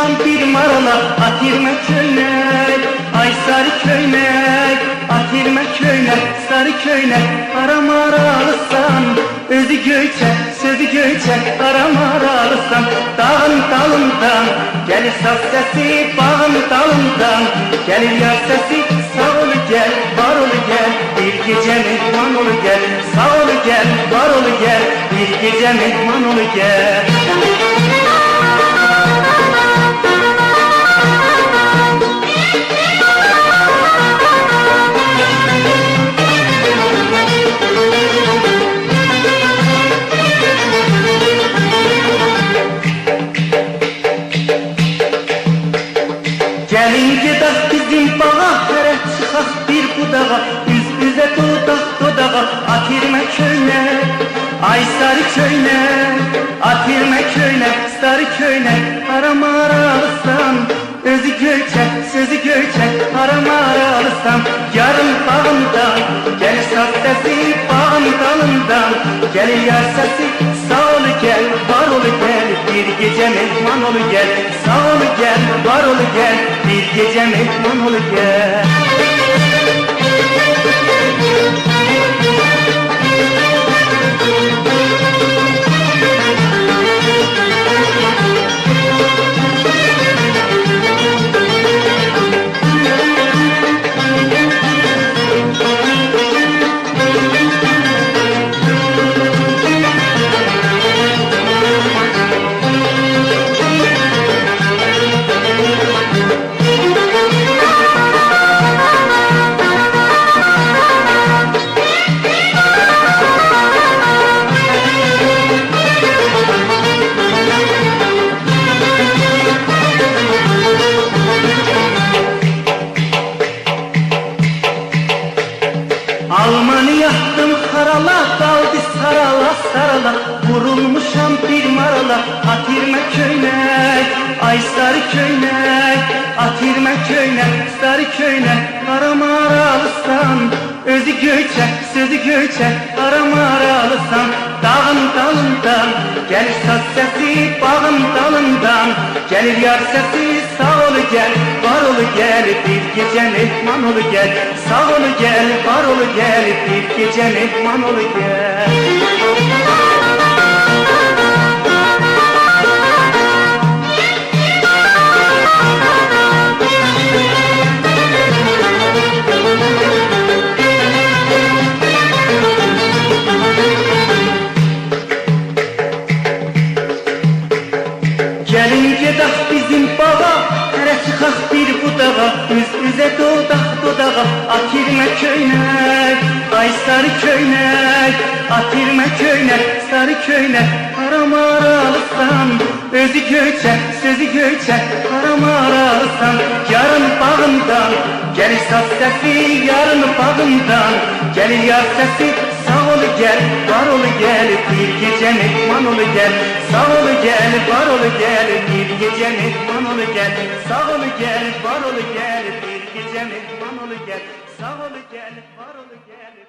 Vurulmuşam bir marala, atirme köynek. Ay sarı köynek, atirme köynek, sarı köynek. Aram aralısan, özü göyçek, sözü göyçek. Aram aralısan, dağın dalından gelir saz sesi, bağın dalından gelir yar sesi. Sağ ol gel, var ol gel, bir gece mehman ol gel. Sağ ol gel, var ol gel, bir gece mehman ol gel. Gelin gidelim bizim bağa, hele çıkak bir budağa. Üz üze dudak dudağa, atirme köynek. Ay sarı köynek, atirme köynek, sarı köynek. Aram aralısan, özü göyçek, sözü göyçek. Aram aralısan, yarın bağımdan gelir saz sesi, bağın dalından gelir yar sesi. Sağ ol gel, var ol gel, bir gece mehman ol gel. Sağ ol gel, var ol gel, bir gece mehman ol gel. Almanı yaktım harala, daldı sarala sarala. Vurulmuşam bir marala, atirme köynek. Ay sarı köynek, atirme köynek, sarı köynek. Aram aralısan, özü göyçek, sözü göyçek. Aram aralısan, dağın dalından gelir saz sesi, bağın dalından gelir yar sesi. Sağ ol gel, var ol gel, bir gece mehman ol gel. Sağ ol gel, var ol gel, bir gece mehman ol gel. Gelin gidelim bizim bağa, hele çıkak bir budağa. Üz üze dudak dudağa, atirme köynek. Ay sarı köynek, atirme köynek, sarı köynek. Aram aralısan, özü göyçek, sözü göyçek. Aram aralısan, yarın bağından gelir saz sesi, yarın bağından gelir yar sesi. Sağ ol gel, var ol gel, bir gece mehman ol gel. Sağ ol gel, var ol gel, bir gece mehman ol gel. Sağ ol gel, var ol gel, bir gece mehman ol gel. Sağ ol gel, var ol gel.